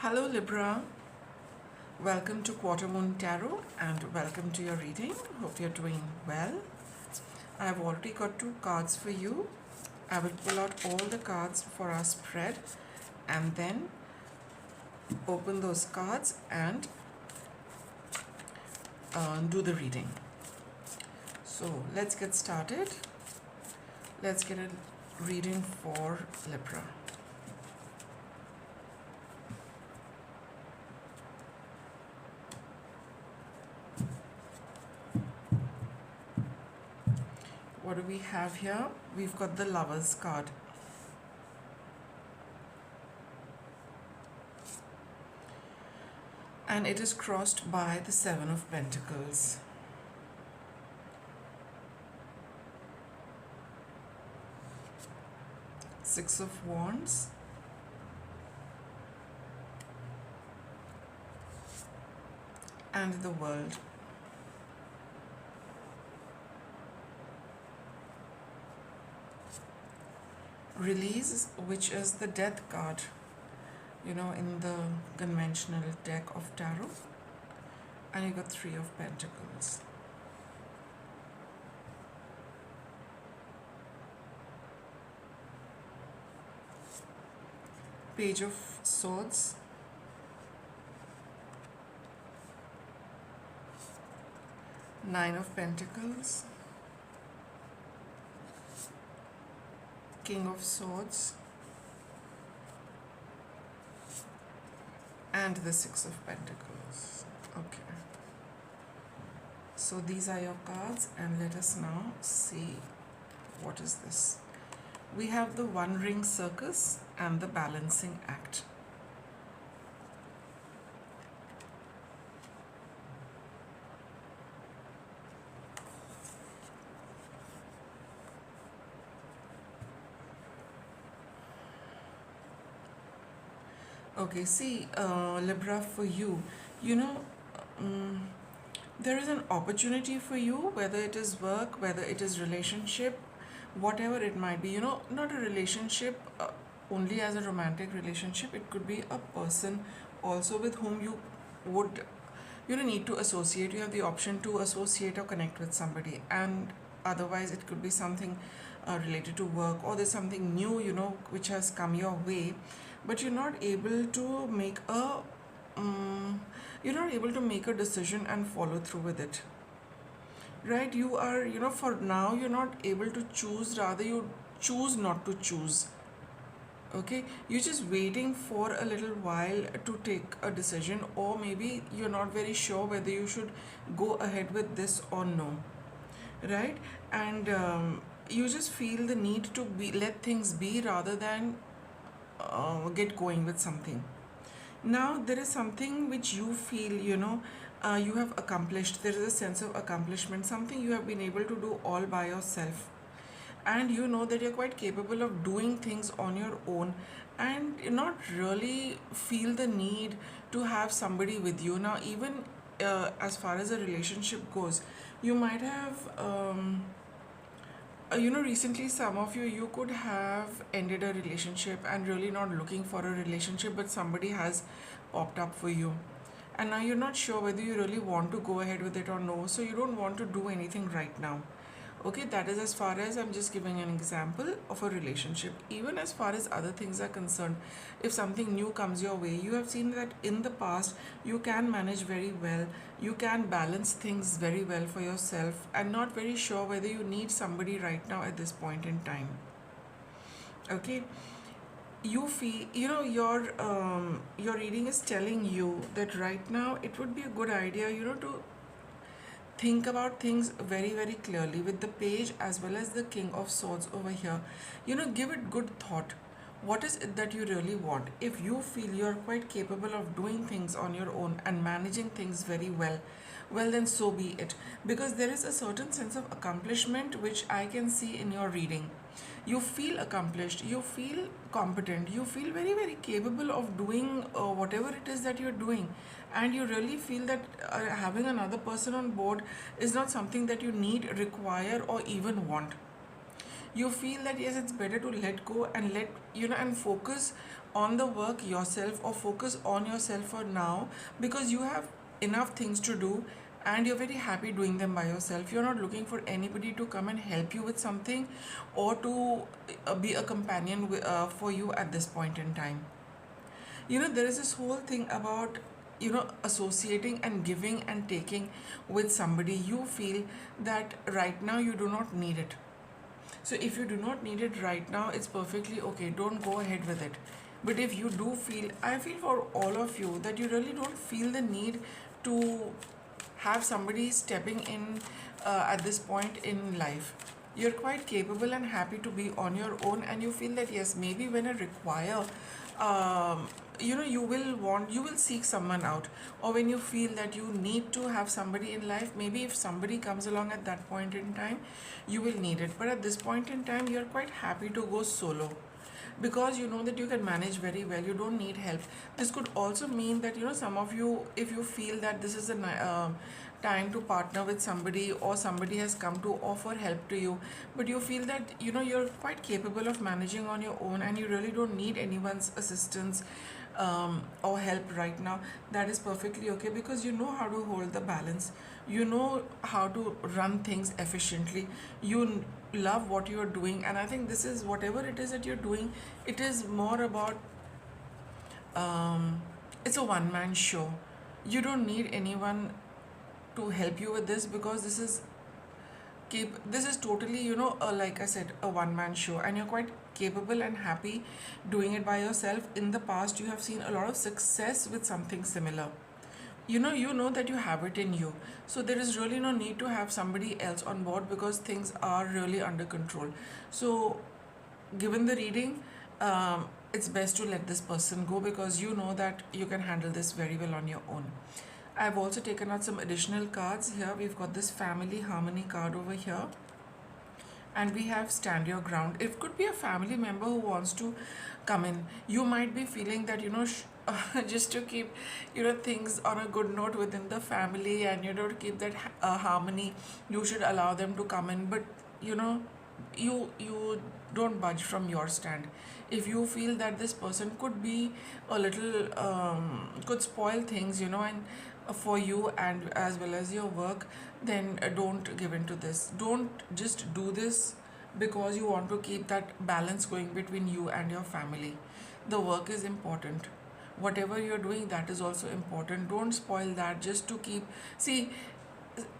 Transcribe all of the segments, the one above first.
Hello Libra, welcome to Quarter Moon Tarot and welcome to your reading. Hope you're doing well. I've already got two cards for you. I will pull out all the cards for our spread and then open those cards and do the reading. So let's get started. Let's get a reading for Libra. What do we have here? We've got the Lovers card. And it is crossed by the Seven of Pentacles. Six of Wands. And the World. Release, which is the Death card, in the conventional deck of tarot. And you got Three of Pentacles. Page of Swords. Nine of Pentacles. King of Swords. And the Six of Pentacles. Okay. So these are your cards and let us now see what is this. We have the One Ring Circus and the Balancing Act. Okay, see, Libra, for you, there is an opportunity for you, whether it is work, whether it is relationship, whatever it might be, not a relationship only as a romantic relationship. It could be a person also with whom you would, need to associate. You have the option to associate or connect with somebody, and otherwise it could be something related to work, or there's something new, which has come your way, but you're not able to make a decision and follow through with it, right? You are, for now you're not able to choose, rather you choose not to choose. Okay, you're just waiting for a little while to take a decision, or maybe you're not very sure whether you should go ahead with this or no, right? And you just feel the need to let things be rather than get going with something. Now there is something which you feel, you have accomplished. There is a sense of accomplishment, something you have been able to do all by yourself, and you know that you're quite capable of doing things on your own, and not really feel the need to have somebody with you. Now even as far as a relationship goes, you might have recently some of you could have ended a relationship and really not looking for a relationship, but somebody has popped up for you, and now you're not sure whether you really want to go ahead with it or no, so you don't want to do anything right now. Okay, that is as far as, I'm just giving an example of a relationship. Even as far as other things are concerned, if something new comes your way, you have seen that in the past you can manage very well, you can balance things very well for yourself, and not very sure whether you need somebody right now at this point in time. Okay, you feel, your reading is telling you that right now it would be a good idea, to think about things very, very clearly with the Page as well as the King of Swords over here. Give it good thought. What is it that you really want? If you feel you're quite capable of doing things on your own and managing things very well, then so be it. Because there is a certain sense of accomplishment which I can see in your reading. You feel accomplished, you feel competent, you feel very, very capable of doing whatever it is that you're doing, and you really feel that having another person on board is not something that you need, require, or even want. You feel that yes, it's better to let go and and focus on the work yourself, or focus on yourself for now, because you have enough things to do and you're very happy doing them by yourself. You're not looking for anybody to come and help you with something, or to be a companion for you at this point in time. There is this whole thing about associating and giving and taking with somebody. You feel that right now you do not need it. So if you do not need it right now, it's perfectly okay, don't go ahead with it. But if you do feel, I feel for all of you, that you really don't feel the need to have somebody stepping in at this point in life. You're quite capable and happy to be on your own, and you feel that yes, maybe when I require, you will seek someone out, or when you feel that you need to have somebody in life, maybe if somebody comes along at that point in time, you will need it. But at this point in time, you're quite happy to go solo, because you know that you can manage very well, you don't need help. This could also mean that some of you, if you feel that this is a time to partner with somebody, or somebody has come to offer help to you, but you feel that you're quite capable of managing on your own, and you really don't need anyone's assistance or help right now, that is perfectly okay, because you know how to hold the balance, you know how to run things efficiently, you love what you're doing. And I think this is, whatever it is that you're doing, it is more about, it's a one-man show. You don't need anyone to help you with this, because this is totally, like I said, a one-man show, and you're quite capable and happy doing it by yourself. In the past, you have seen a lot of success with something similar. You know that you have it in you, so there is really no need to have somebody else on board, because things are really under control. So given the reading, it's best to let this person go, because you know that you can handle this very well on your own. I've also taken out some additional cards here. We've got this family harmony card over here, and we have stand your ground. It could be a family member who wants to come in. You might be feeling that just to keep things on a good note within the family, and to keep that harmony, you should allow them to come in. But you don't budge from your stand. If you feel that this person could be a little could spoil things, and for you and as well as your work, then don't give in to this. Don't just do this because you want to keep that balance going between you and your family. The work is important. Whatever you're doing, that is also important. Don't spoil that just to keep. See,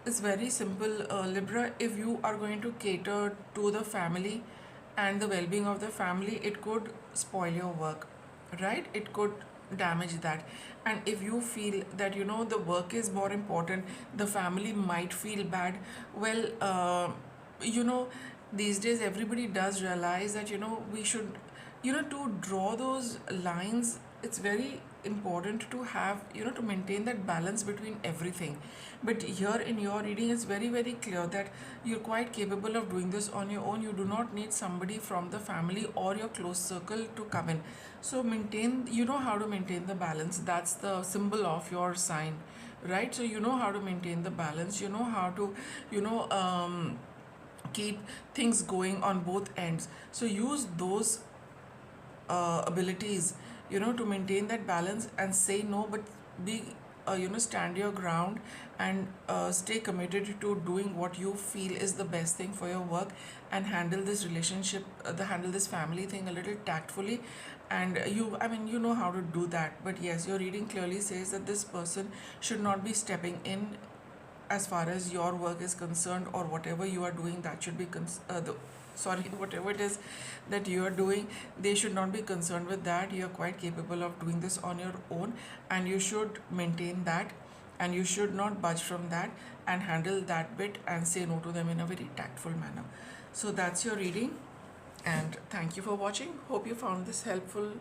it's very simple, Libra. If you are going to cater to the family and the well-being of the family, it could spoil your work, right? It could damage that. And if you feel that the work is more important, the family might feel bad. Well, these days everybody does realize that we should, to draw those lines, it's very important to have, to maintain that balance between everything. But here in your reading, it's very, very clear that you're quite capable of doing this on your own. You do not need somebody from the family or your close circle to come in. So you know how to maintain the balance. That's the symbol of your sign, right? So you know how to maintain the balance. You know how to, keep things going on both ends. So use those abilities, to maintain that balance and say no, but be, stand your ground, and stay committed to doing what you feel is the best thing for your work, and handle this relationship, handle this family thing a little tactfully. And you know how to do that. But yes, your reading clearly says that this person should not be stepping in as far as your work is concerned, or whatever you are doing, that should be whatever it is that you are doing, they should not be concerned with that. You are quite capable of doing this on your own, and you should maintain that, and you should not budge from that, and handle that bit and say no to them in a very tactful manner. So that's your reading, and thank you for watching. Hope you found this helpful.